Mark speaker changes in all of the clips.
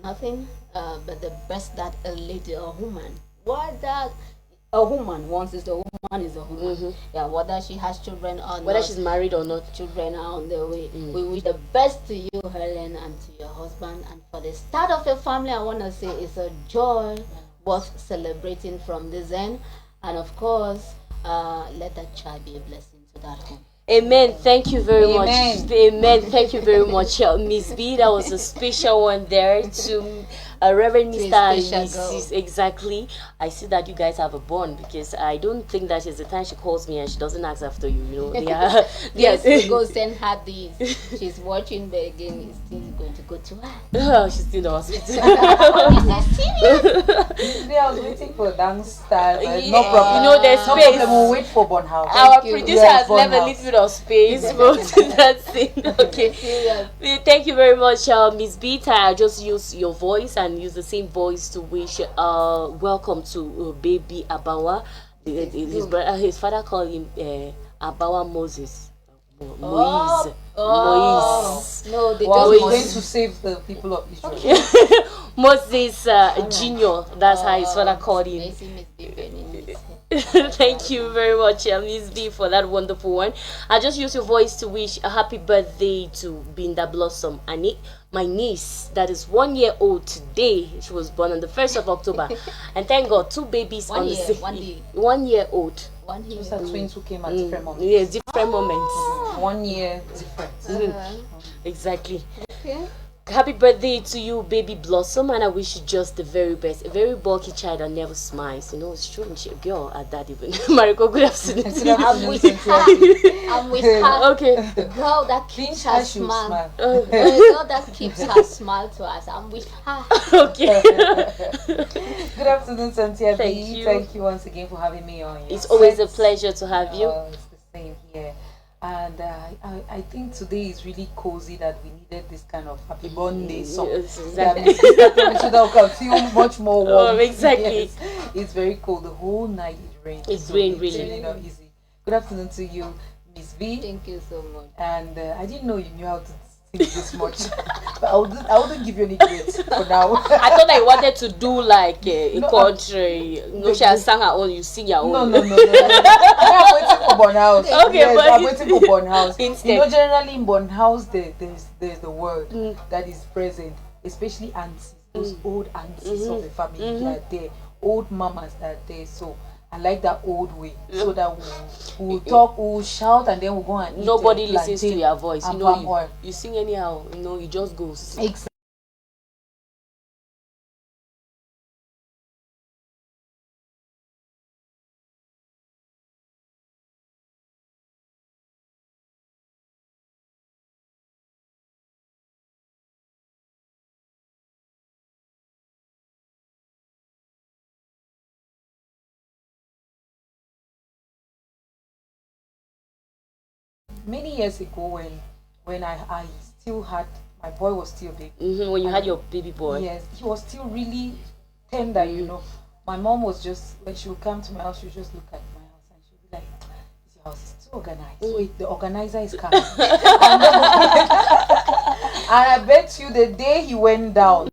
Speaker 1: nothing but the best that a lady or woman, what that a woman wants is the woman is a woman. Yeah, whether she has children or
Speaker 2: Whether
Speaker 1: not,
Speaker 2: she's married or not.
Speaker 1: children are on their way. We wish the best to you, Helen, and to your husband. And for the start of your family, I want to say it's a joy worth celebrating from this end. And of course, let that child be a blessing to that home.
Speaker 2: Amen. Thank you very much.
Speaker 3: Amen.
Speaker 2: Amen. Thank you very much, Miss B. That was a special one there to Reverend
Speaker 1: To a
Speaker 2: Mr. and
Speaker 1: special
Speaker 2: Mrs.
Speaker 1: girl.
Speaker 2: Exactly. I see that you guys have a bond because I don't think that is the time she calls me and she doesn't ask after you. You know, they are.
Speaker 1: Yes, we go send her these. She's watching, but again, it's still going to go to her.
Speaker 2: Oh, she's still in the hospital.
Speaker 1: This is serious.
Speaker 3: Today I was waiting for downstairs.
Speaker 2: Yeah.
Speaker 3: No problem.
Speaker 2: You know, there's
Speaker 3: No
Speaker 2: space.
Speaker 3: problem. We'll wait for Bonhouse.
Speaker 2: Our
Speaker 1: you.
Speaker 2: producer
Speaker 3: Yes,
Speaker 2: has left a
Speaker 3: Bonhouse.
Speaker 2: little bit of space for that thing. Okay.
Speaker 1: Serious.
Speaker 2: Thank you very much, Miss Beta. I just use your voice and use the same voice to wish welcome to baby Abawa. His father called him Abawa Moses. Moise. Moise.
Speaker 1: No, they
Speaker 3: Well,
Speaker 1: just
Speaker 3: we're going
Speaker 1: want
Speaker 3: to save the people of Israel.
Speaker 2: Moses Junior. That's how his father called him.
Speaker 1: Macy Miss B burning it.
Speaker 2: Thank you very much, Miss B, for that wonderful one. I just use your voice to wish a happy birthday to Binda Blossom Annie, my niece that is 1 year old today. She was born on the 1st of October. And thank God, two babies
Speaker 1: One
Speaker 2: on
Speaker 1: year,
Speaker 2: the same
Speaker 1: 1 day.
Speaker 2: 1 year old.
Speaker 1: One year.
Speaker 3: Those are twins who came at different moments.
Speaker 2: Yeah, different moments.
Speaker 3: 1 year difference.
Speaker 2: Exactly.
Speaker 1: Okay.
Speaker 2: Happy birthday to you, baby Blossom, and I wish you just the very best. A very bulky child that never smiles. You know, it's strange. A girl at that even. Mariko, good afternoon.
Speaker 3: Good
Speaker 2: to
Speaker 1: I'm
Speaker 3: afternoon,
Speaker 1: with
Speaker 3: Cynthia.
Speaker 1: her. I'm with her.
Speaker 2: Okay.
Speaker 1: The girl that keeps her
Speaker 3: Pinch her,
Speaker 1: smile.
Speaker 3: smile.
Speaker 1: The girl that keeps her smile to us. I'm with her.
Speaker 2: Okay.
Speaker 3: Good afternoon, Cynthia.
Speaker 2: Thank
Speaker 3: B.
Speaker 2: you.
Speaker 3: Thank you once again for having me on.
Speaker 2: It's always a pleasure to have you.
Speaker 3: It's the same here. And I think today is really cozy that we needed this kind of happy birthday song.
Speaker 2: Yes,
Speaker 3: That
Speaker 2: exactly.
Speaker 3: makes the temperature that we can feel much more warm.
Speaker 2: Oh, exactly.
Speaker 3: Yes. It's very cold. The whole night it rained.
Speaker 2: It's
Speaker 3: so
Speaker 2: rained,
Speaker 3: it's
Speaker 2: really.
Speaker 3: really not easy. Good afternoon to you, Miss V.
Speaker 1: Thank you so much.
Speaker 3: And I didn't know you knew how to sing this much. But I wouldn't give you any grades for now.
Speaker 2: I thought I wanted to do like a
Speaker 3: No,
Speaker 2: country. No, she has sang her own. You sing your own.
Speaker 3: No. I'm waiting for Bonhouse.
Speaker 2: Okay,
Speaker 3: yes,
Speaker 2: but
Speaker 3: I'm waiting for Bonhouse.
Speaker 2: Instead.
Speaker 3: You know, generally in Bonhouse, there's the word that is present, especially aunties, those old aunties of the family that are there, old mamas that are there. So I like that old way, so that we'll talk, we'll shout, and then we'll go and eat.
Speaker 2: Nobody listens to
Speaker 3: plantain
Speaker 2: your voice. You
Speaker 3: and
Speaker 2: know,
Speaker 3: palm oil.
Speaker 2: you sing anyhow. You know, it just goes.
Speaker 3: Exactly. Many years ago, when I still had my boy was still big.
Speaker 2: When you had your baby boy.
Speaker 3: Yes, he was still really tender, you know. My mom was just, when she would come to my house, she would just look at my house and she would be like, this house is too organized. Wait, the organizer is coming. And I bet you the day he went down,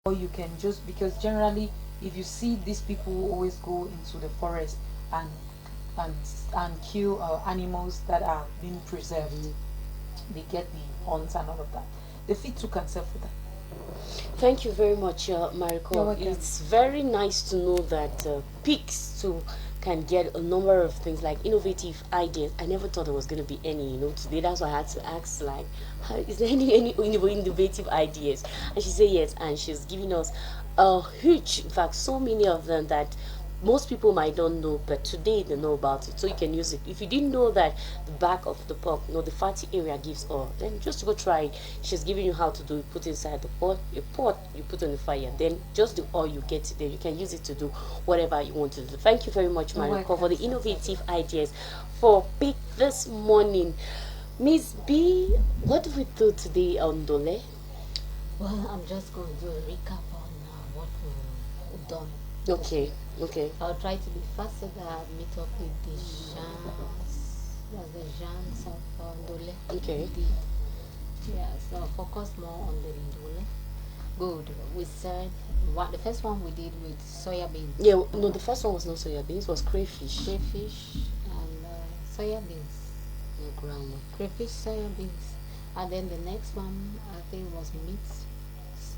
Speaker 3: or you can just, because generally if you see these people who always go into the forest and and and kill animals that are being preserved, they get the horns and all of that. The fit too can sell for that.
Speaker 2: Thank you very much,
Speaker 3: You're
Speaker 2: Mariko.
Speaker 3: welcome.
Speaker 2: It's very nice to know that pigs too can get a number of things like innovative ideas. I never thought there was going to be any, today. That's why I had to ask, like, is there any innovative ideas? And she said yes, and she's giving us a huge, in fact, so many of them that most people might not know, but today they know about it, so you can use it. If you didn't know that the back of the pork, the fatty area gives oil, then just go try it. She's giving you how to do it. Put inside the pot, you put on the fire, then just the oil you get, then you can use it to do whatever you want to do. Thank you very much, Mariko, for the innovative ideas for pig this morning. Miss B, what do we do today on Dole?
Speaker 1: Well, I'm just going to do a recap on what we've done.
Speaker 2: Okay.
Speaker 1: I'll try to be fast so that I'll meet up with the Jans of Dole.
Speaker 2: Okay.
Speaker 1: Yeah, so I'll focus more on the Dole. Good. We said the first one we did with soya beans.
Speaker 2: Yeah, no, the first one was not soya beans, it was crayfish.
Speaker 1: Crayfish and soya beans.
Speaker 2: No ground.
Speaker 1: Crayfish, soya beans. And then the next one, I think, was meat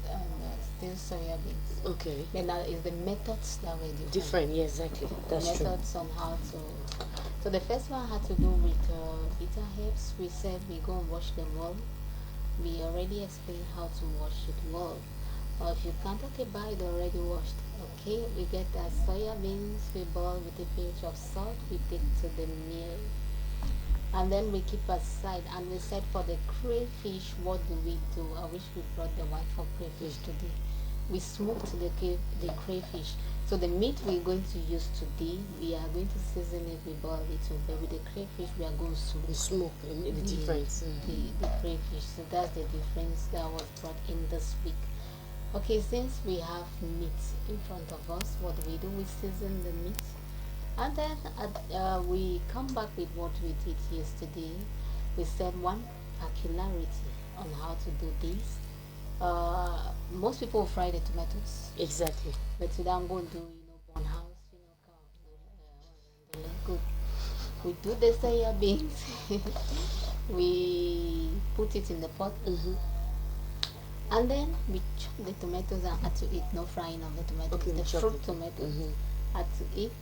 Speaker 1: and still soya beans.
Speaker 2: Okay.
Speaker 1: Then that is the methods that were
Speaker 2: Different, yeah, exactly. That's true.
Speaker 1: Methods on how to. So the first one had to do with bitter herbs. We said we go and wash them well. We already explained how to wash it well. Or if you can't, okay, buy it already washed. Okay, we get the soya beans, we boil with a pinch of salt, we take to the meal. And then we keep aside, and we said for the crayfish, what do we do? I wish we brought the white for crayfish today. We smoked the crayfish. So the meat we're going to use today, we are going to season it, we boil it, but with the crayfish we are going to
Speaker 2: smoke. The difference.
Speaker 1: The crayfish. So that's the difference that was brought in this week. Okay, since we have meat in front of us, what do? We season the meat. And then we come back with what we did yesterday. We said one peculiarity on how to do this. Most people fry the tomatoes.
Speaker 2: Exactly.
Speaker 1: But today I'm going to do, bone house, good. We do the soya beans. We put it in the pot. And then we chop the tomatoes and add to it. No frying of the tomatoes.
Speaker 2: Okay,
Speaker 1: the fruit tomatoes. Add to it.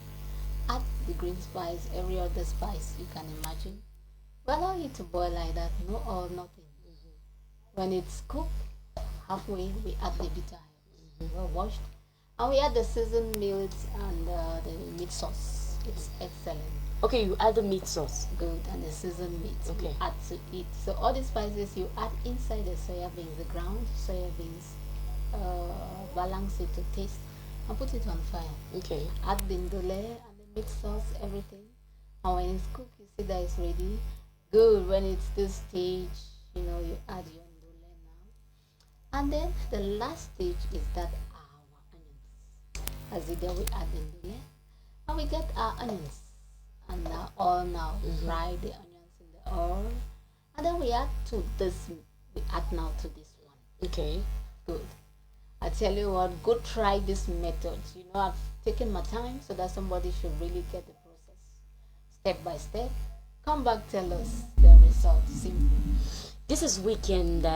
Speaker 1: Add the green spice, every other spice you can imagine. We allow it to boil like that, no oil, nothing. When it's cooked, halfway we add the bitter herbs, well washed, and we add the seasoned meat and the meat sauce. It's excellent.
Speaker 2: Okay, you add the meat sauce.
Speaker 1: Good, and the seasoned meat.
Speaker 2: Okay.
Speaker 1: You add to it. So all the spices you add inside the soya beans, the ground soya beans, balance it to taste, and put it on fire.
Speaker 2: Okay.
Speaker 1: Add the ndole meat sauce, everything, and when it's cooked, you see that it's ready. Good. When it's this stage, you add your ndole now, and then the last stage is that our onions. As you do, we add the ndole, and we get our onions, and now all now fry the onions in the oil, and then we add to this. We add now to this one.
Speaker 2: Okay.
Speaker 1: Good. I tell you what, go try this method. I've taken my time so that somebody should really get the process step by step. Come back, tell us the result. Simple.
Speaker 2: This is Weekend.